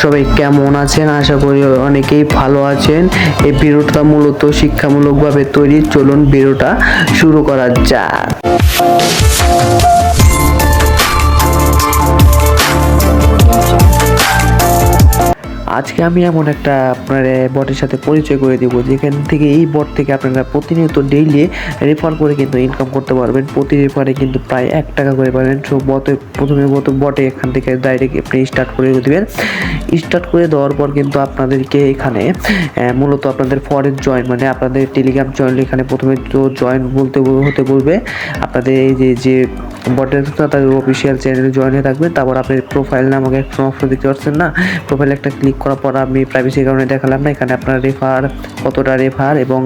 সবাই কেমন আছেন? আশা করি অনেকেই ভালো আছেন। এই ভিডিওটা মূলত শিক্ষামূলকভাবে তৈরি। চলুন ভিডিওটা শুরু করা যাক। আজকে আমি এমন একটা আপনার বটের সাথে পরিচয় করে দেবো, যেখান থেকে এই বট থেকে আপনারা প্রতিনিয়ত ডেইলি রেফার করে কিন্তু ইনকাম করতে পারবেন। প্রতি রেফারে কিন্তু প্রায় 1 টাকা করে পাবেন। সো প্রথমে বটে এখান থেকে ডাইরেক্ট আপনি স্টার্ট করে দেবেন। স্টার্ট করে দেওয়ার পর কিন্তু আপনাদেরকে এখানে মূলত আপনাদের ফরেন জয়েন, মানে আপনাদের টেলিগ্রাম জয়েন, এখানে প্রথমে তো জয়েন হতে বলবে। আপনাদের এই যে বটের তাদের অফিসিয়াল চ্যানেলে জয়েন হয়ে থাকবেন। তারপর আপনার প্রোফাইল নামক একটা অপশন দেখতে পাচ্ছেন না, প্রোফাইলে একটা ক্লিক করার পর আমি প্রাইভেসির কারণে দেখালাম না, এখানে আপনার রেফার, কতটা রেফার এবং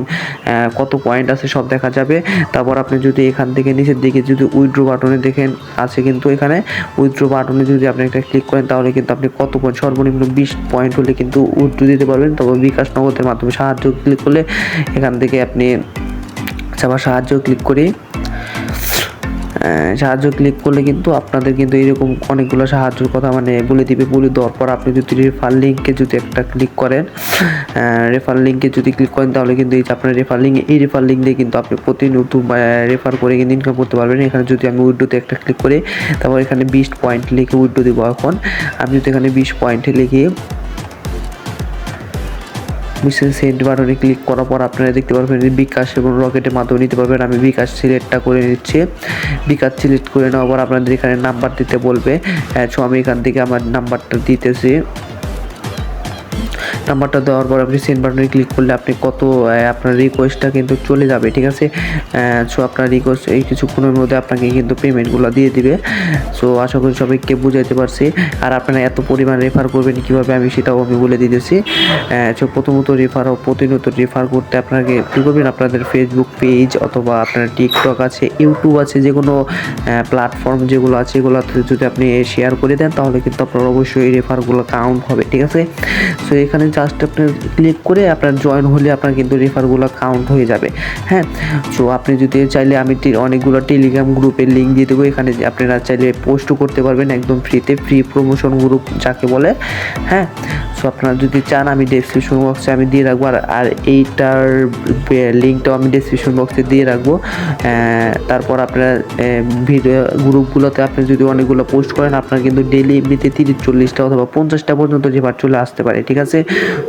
কত পয়েন্ট আছে সব দেখা যাবে। তারপর আপনি যদি এখান থেকে নিচের দিকে যদি উইথড্র বাটনে দেখেন আছে, কিন্তু এখানে উইথড্র বাটনে যদি আপনি একটা ক্লিক করেন তাহলে কিন্তু আপনি কত পয়েন্ট, সর্বনিম্ন 20 পয়েন্ট হলে কিন্তু উইথড্র দিতে পারবেন। তবে বিকাশ নগদের মাধ্যমে সাহায্য ক্লিক করলে এখান থেকে আপনি আবার সাহায্য ক্লিক করলে কিন্তু আপনাদের কিন্তু এরকম অনেকগুলো সাহায্যের কথা মানে বলে দেওয়ার পর আপনি যদি রেফার লিঙ্কে যদি একটা ক্লিক করেন, তাহলে কিন্তু এই যে আপনার রেফার লিঙ্ক দিয়ে কিন্তু আপনি প্রতিনিয়ত রেফার করে কিন্তু ইনকাম করতে পারবেন। এখানে যদি আমি উইথড্রোতে একটা ক্লিক করি, তারপর এখানে 20 পয়েন্ট লিখে উইথড্রো দেবো। এখন আমি যদি এখানে 20 পয়েন্ট লিখে সেন্ড বাটনে ক্লিক করার পর আপনারা দেখতে পারবেন বিকাশ এবং রকেটের মাধ্যমে নিতে পারবেন। আমি বিকাশ সিলেক্টটা করে নিচ্ছি। বিকাশ সিলেক্ট করে নেওয়ার পর আপনাদের এখানে নাম্বার দিতে বলবে। সো আমি এখান থেকে আমার নাম্বারটা দিতেছি। নাম্বারটা দেওয়ার পর আপনি সেন্ড বাটনে ক্লিক করলে আপনি আপনার রিকোয়েস্টটা কিন্তু চলে যাবে, ঠিক আছে। সো আপনার রিকোয়েস্ট এই কিছুক্ষণের মধ্যে আপনাকে কিন্তু পেমেন্টগুলো দিয়ে দিবে। সো আশা করি সবাইকে বুঝাইতে পারছি। আর আপনারা এত পরিমাণ রেফার করবেন কীভাবে আমি সেটাও আমি বলে দিতেছি। সো প্রথমত প্রতিনিয়ত রেফার করতে আপনাকে কী করবেন, আপনাদের ফেসবুক পেজ অথবা আপনার টিকটক আছে, ইউটিউব আছে, যে কোনো প্ল্যাটফর্ম যেগুলো আছে এগুলোতে যদি আপনি শেয়ার করে দেন তাহলে কিন্তু আপনার অবশ্যই রেফারগুলো কাউন্ট হবে, ঠিক আছে। সো এখানে জাস্ট আপনার ক্লিক করে আপনার জয়েন হলে আপনার কিন্তু রেফারগুলো কাউন্ট হয়ে যাবে। হ্যাঁ, সো আপনি যদি চাইলে আমি অনেকগুলো টেলিগ্রাম গ্রুপের লিঙ্ক দিয়ে দেবো, এখানে আপনারা চাইলে পোস্টও করতে পারবেন একদম ফ্রিতে, ফ্রি প্রমোশন গ্রুপ যাকে বলে। হ্যাঁ, সো আপনারা যদি চান আমি ডেসক্রিপশন বক্সে আমি দিয়ে রাখবো, আর এইটার লিঙ্কটাও আমি ডেসক্রিপশন বক্সে দিয়ে রাখবো। তারপর আপনারা ভিডিও গ্রুপগুলোতে আপনি যদি অনেকগুলো পোস্ট করেন আপনার কিন্তু ডেইলি এমনিতে 30-40টা অথবা 50টা পর্যন্ত রেফার চলে আসতে পারে, ঠিক আছে।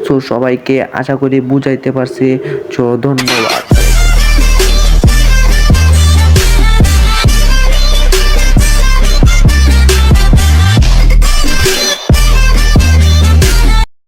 সো সবাইকে আশা করি বুঝাইতে পারছি। সো ধন্যবাদ।